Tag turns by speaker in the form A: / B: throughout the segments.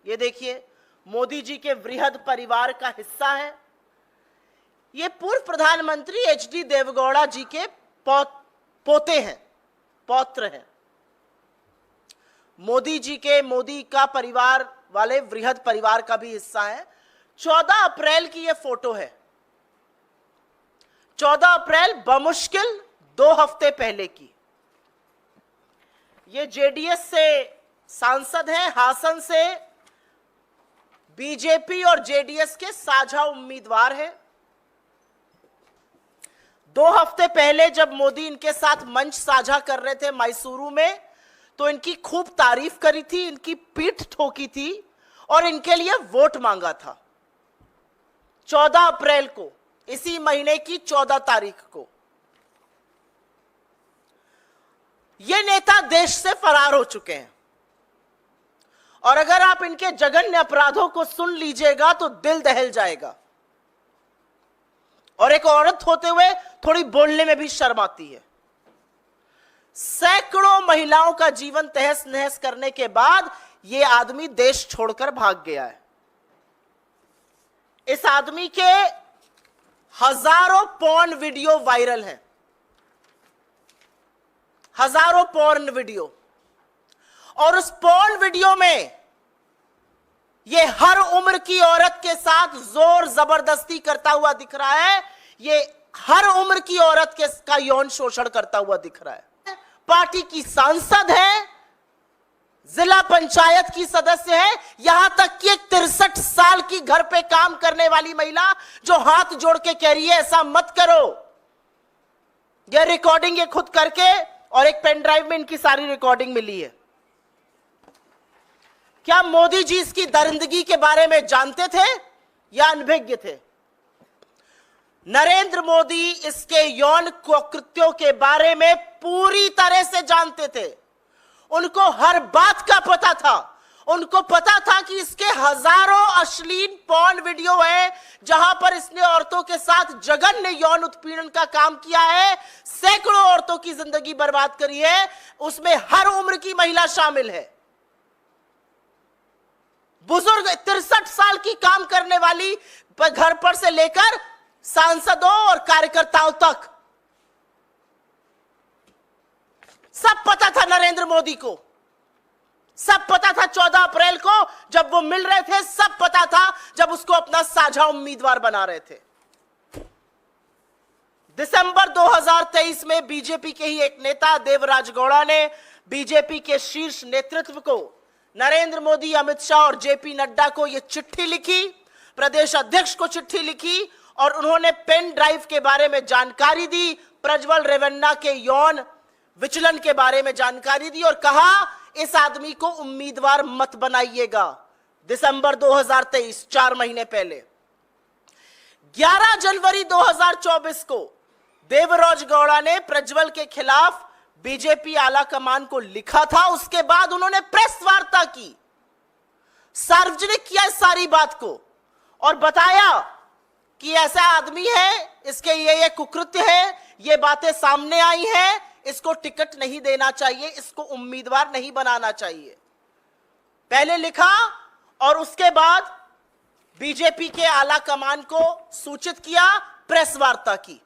A: ये देखिए, मोदी जी के वृहद परिवार का हिस्सा है। ये पूर्व प्रधानमंत्री एचडी देवगौड़ा जी के पोते हैं, पौत्र हैं। मोदी का परिवार वाले वृहद परिवार का भी हिस्सा है। 14 अप्रैल की ये फोटो है। 14 अप्रैल बमुश्किल 2 हफ्ते पहले की। ये जेडीएस से सांसद हैं, हासन से बीजेपी और जेडीएस के साझा उम्मीदवार हैं। 2 हफ्ते पहले जब मोदी इनके साथ मंच साझा कर रहे थे मैसूरू में, तो इनकी खूब तारीफ करी थी, इनकी पीठ ठोकी थी और इनके लिए वोट मांगा था। 14 अप्रैल को, इसी महीने की 14 तारीख को ये नेता देश से फरार हो चुके हैं। और अगर आप इनके जघन्य अपराधों को सुन लीजिएगा तो दिल दहल जाएगा। और एक औरत होते हुए थोड़ी बोलने में भी शर्म आती है। सैकड़ों महिलाओं का जीवन तहस नहस करने के बाद यह आदमी देश छोड़कर भाग गया है। इस आदमी के हजारों पॉर्न वीडियो वायरल हैं, हजारों पॉर्न वीडियो। और उस पॉर्न वीडियो में ये हर उम्र की औरत के साथ जोर जबरदस्ती करता हुआ दिख रहा है। ये हर उम्र की औरत का यौन शोषण करता हुआ दिख रहा है। पार्टी की सांसद है, जिला पंचायत की सदस्य है, यहां तक कि एक 63 साल की घर पे काम करने वाली महिला जो हाथ जोड़ के कह रही है ऐसा मत करो। यह रिकॉर्डिंग ये खुद करके, और एक पेन ड्राइव में इनकी सारी रिकॉर्डिंग मिली है। क्या मोदी जी इसकी दरिंदगी के बारे में जानते थे या अनभिज्ञ थे? नरेंद्र मोदी इसके यौन कृत्यों के बारे में पूरी तरह से जानते थे। उनको हर बात का पता था। उनको पता था कि इसके हजारों अश्लील पॉर्न वीडियो है जहां पर इसने औरतों के साथ जघन्य यौन उत्पीड़न का काम किया है, सैकड़ों औरतों की जिंदगी बर्बाद करी है, उसमें हर उम्र की महिला शामिल है। बुजुर्ग 63 साल की काम करने वाली घर पर से लेकर सांसदों और कार्यकर्ताओं तक सब पता था नरेंद्र मोदी को। सब पता था 14 अप्रैल को जब वो मिल रहे थे, सब पता था जब उसको अपना साझा उम्मीदवार बना रहे थे। दिसंबर 2023 में बीजेपी के ही एक नेता देवराज गौड़ा ने बीजेपी के शीर्ष नेतृत्व को, नरेंद्र मोदी, अमित शाह और जेपी नड्डा को यह चिट्ठी लिखी, प्रदेश अध्यक्ष को चिट्ठी लिखी और उन्होंने पेन ड्राइव के बारे में जानकारी दी, प्रज्वल रेवन्ना के यौन विचलन के बारे में जानकारी दी और कहा इस आदमी को उम्मीदवार मत बनाइएगा। दिसंबर 2023, 4 महीने पहले। 11 जनवरी 2024 को देवराज गौड़ा ने प्रज्वल के खिलाफ बीजेपी आला कमान को लिखा था। उसके बाद उन्होंने प्रेस वार्ता की, सार्वजनिक किया इस सारी बात को और बताया कि ऐसा आदमी है, इसके ये कुकृत्य है, ये बातें सामने आई हैं, इसको टिकट नहीं देना चाहिए, इसको उम्मीदवार नहीं बनाना चाहिए। पहले लिखा और उसके बाद बीजेपी के आला कमान को सूचित किया, प्रेस वार्ता की।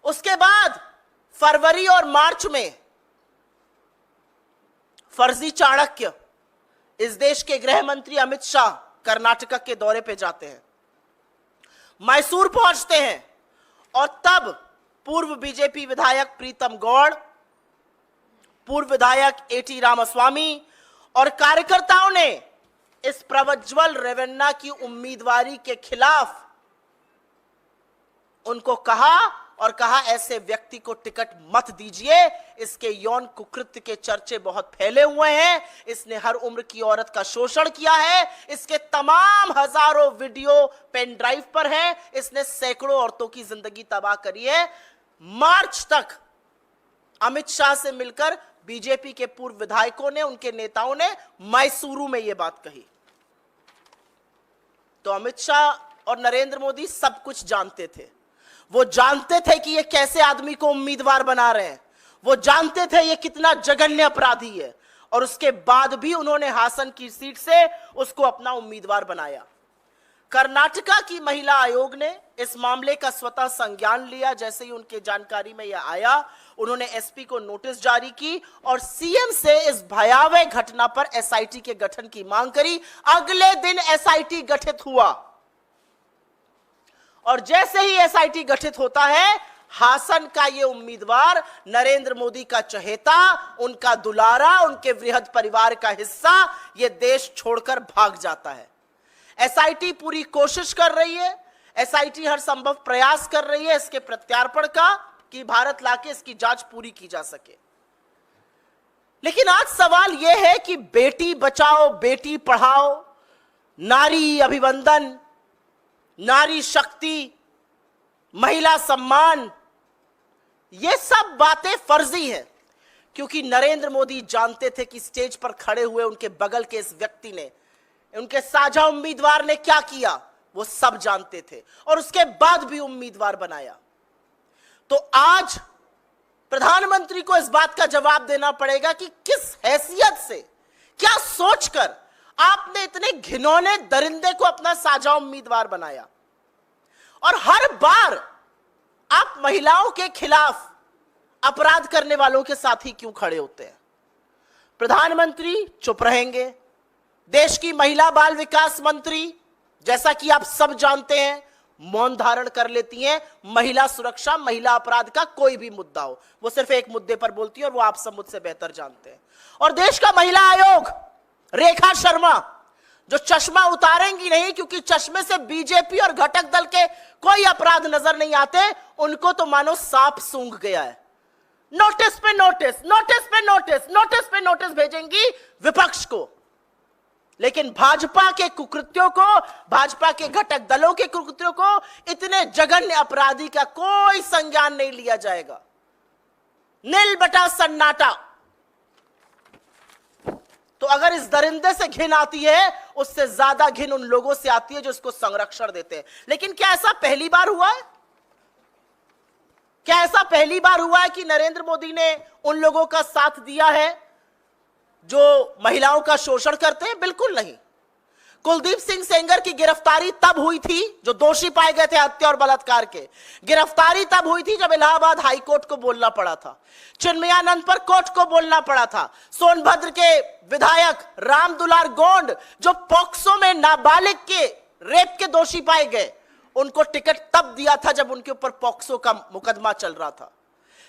A: उसके बाद फरवरी और मार्च में फर्जी चाणक्य, इस देश के गृह मंत्री अमित शाह कर्नाटक के दौरे पे जाते हैं, मैसूर पहुंचते हैं और तब पूर्व बीजेपी विधायक प्रीतम गौड़, पूर्व विधायक एटी रामास्वामी और कार्यकर्ताओं ने इस प्रज्वल रेवन्ना की उम्मीदवारी के खिलाफ उनको कहा और कहा ऐसे व्यक्ति को टिकट मत दीजिए, इसके यौन कुकृत्य के चर्चे बहुत फैले हुए हैं, इसने हर उम्र की औरत का शोषण किया है, इसके तमाम हजारों वीडियो पेन ड्राइव पर हैं, इसने सैकड़ों औरतों की जिंदगी तबाह करी है। मार्च तक अमित शाह से मिलकर बीजेपी के पूर्व विधायकों ने, उनके नेताओं ने मैसूरू में यह बात कही। तो अमित शाह और नरेंद्र मोदी सब कुछ जानते थे। वो जानते थे कि ये कैसे आदमी को उम्मीदवार बना रहे हैं, वो जानते थे ये कितना जघन्य अपराधी है और उसके बाद भी उन्होंने हासन की सीट से उसको अपना उम्मीदवार बनाया। कर्नाटका की महिला आयोग ने इस मामले का स्वतः संज्ञान लिया। जैसे ही उनके जानकारी में यह आया, उन्होंने एसपी को नोटिस जारी की और सीएम से इस भयावह घटना पर एसआईटी के गठन की मांग करी। अगले दिन एसआईटी गठित हुआ और जैसे ही एसआईटी गठित होता है, हासन का यह उम्मीदवार, नरेंद्र मोदी का चहेता, उनका दुलारा, उनके वृहद परिवार का हिस्सा, यह देश छोड़कर भाग जाता है। एसआईटी पूरी कोशिश कर रही है, एसआईटी हर संभव प्रयास कर रही है इसके प्रत्यार्पण का, कि भारत लाके इसकी जांच पूरी की जा सके। लेकिन आज सवाल यह है कि बेटी बचाओ, बेटी पढ़ाओ, नारी अभिवंदन, नारी शक्ति, महिला सम्मान, ये सब बातें फर्जी हैं, क्योंकि नरेंद्र मोदी जानते थे कि स्टेज पर खड़े हुए उनके बगल के इस व्यक्ति ने, उनके साझा उम्मीदवार ने क्या किया, वो सब जानते थे और उसके बाद भी उम्मीदवार बनाया। तो आज प्रधानमंत्री को इस बात का जवाब देना पड़ेगा कि किस हैसियत से, क्या सोचकर आपने इतने घिनौने दरिंदे को अपना साझा उम्मीदवार बनाया। और हर बार आप महिलाओं के खिलाफ अपराध करने वालों के साथ ही क्यों खड़े होते हैं। प्रधानमंत्री चुप रहेंगे, देश की महिला बाल विकास मंत्री, जैसा कि आप सब जानते हैं, मौन धारण कर लेती हैं। महिला सुरक्षा, महिला अपराध का कोई भी मुद्दा हो, वो सिर्फ एक मुद्दे पर बोलती है और वो आप सब मुझसे बेहतर जानते हैं। और देश का महिला आयोग, रेखा शर्मा, जो चश्मा उतारेंगी नहीं, क्योंकि चश्मे से बीजेपी और घटक दल के कोई अपराध नजर नहीं आते, उनको तो मानो सांप सूंघ गया है। नोटिस पे नोटिस, नोटिस पे नोटिस, नोटिस पे नोटिस भेजेंगी विपक्ष को, लेकिन भाजपा के कुकृत्यों को, भाजपा के घटक दलों के कुकृत्यों को, इतने जघन्य अपराधी का कोई संज्ञान नहीं लिया जाएगा। नील बटा सन्नाटा। तो अगर इस दरिंदे से घिन आती है, उससे ज्यादा घिन उन लोगों से आती है जो इसको संरक्षण देते हैं। लेकिन क्या ऐसा पहली बार हुआ है? क्या ऐसा पहली बार हुआ है कि नरेंद्र मोदी ने उन लोगों का साथ दिया है जो महिलाओं का शोषण करते हैं? बिल्कुल नहीं। कुलदीप सिंह सेंगर की गिरफ्तारी तब हुई थी, जो दोषी पाए गए थे हत्या और बलात्कार के। गिरफ्तारी तब हुई थी जब इलाहाबाद हाई कोर्ट को बोलना पड़ा था, चिन्मयानंद पर कोर्ट को बोलना पड़ा था। सोनभद्र के विधायक राम दुलार गोंड, जो पॉक्सो में नाबालिग के रेप के दोषी पाए गए, उनको टिकट तब दिया था जब उनके ऊपर पॉक्सो का मुकदमा चल रहा था।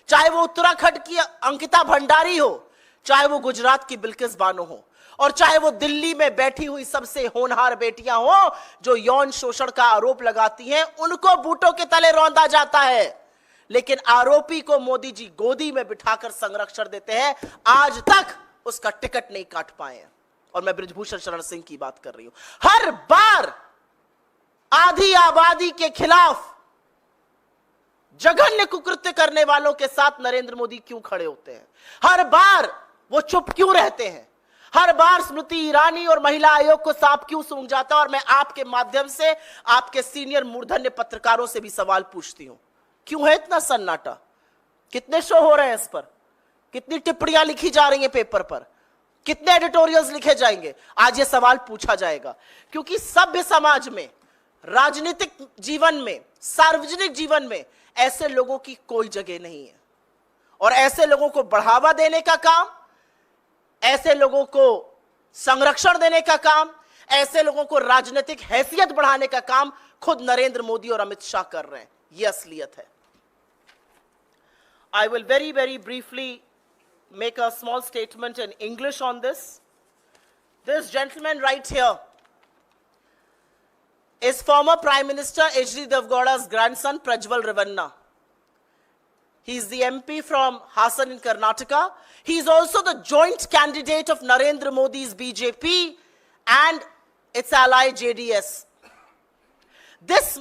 A: चाहे वो उत्तराखंड की अंकिता भंडारी हो, चाहे वो गुजरात की बिल्किस बानो हो, और चाहे वो दिल्ली में बैठी हुई सबसे होनहार बेटियां हो जो यौन शोषण का आरोप लगाती हैं, उनको बूटों के तले रौंदा जाता है। लेकिन आरोपी को मोदी जी गोदी में बिठाकर संरक्षण देते हैं। आज तक उसका टिकट नहीं काट पाए हैं। और मैं बृजभूषण शरण सिंह की बात कर रही हूं। हर बार आधी आबादी के खिलाफ जघन्य कुकृत्य करने वालों के साथ नरेंद्र मोदी क्यों खड़े होते हैं? हर बार वो चुप क्यों रहते हैं? हर बार स्मृति ईरानी और महिला आयोग को सांप क्यों सूंघ जाता है? और मैं आपके माध्यम से आपके सीनियर मूर्धन्य पत्रकारों से भी सवाल पूछती हूं, क्यों है इतना सन्नाटा? कितने शो हो रहे हैं इस पर? कितनी टिप्पणियां लिखी जा रही हैं पेपर पर? कितने एडिटोरियल्स लिखे जाएंगे? आज ये सवाल पूछा जाएगा, क्योंकि सभ्य समाज में, राजनीतिक जीवन में, सार्वजनिक जीवन में ऐसे लोगों की कोई जगह नहीं है। और ऐसे लोगों को बढ़ावा देने का काम, ऐसे लोगों को संरक्षण देने का काम, ऐसे लोगों को राजनीतिक हैसियत बढ़ाने का काम खुद नरेंद्र मोदी और अमित शाह कर रहे हैं। यह असलियत है। I will very briefly make a small statement in English on this. This gentleman right here is former Prime Minister H.D. Devgowda's grandson Prajwal Revanna. He is the MP from Hasan in Karnataka. He is also the joint candidate of Narendra Modi's BJP and its ally JDS. This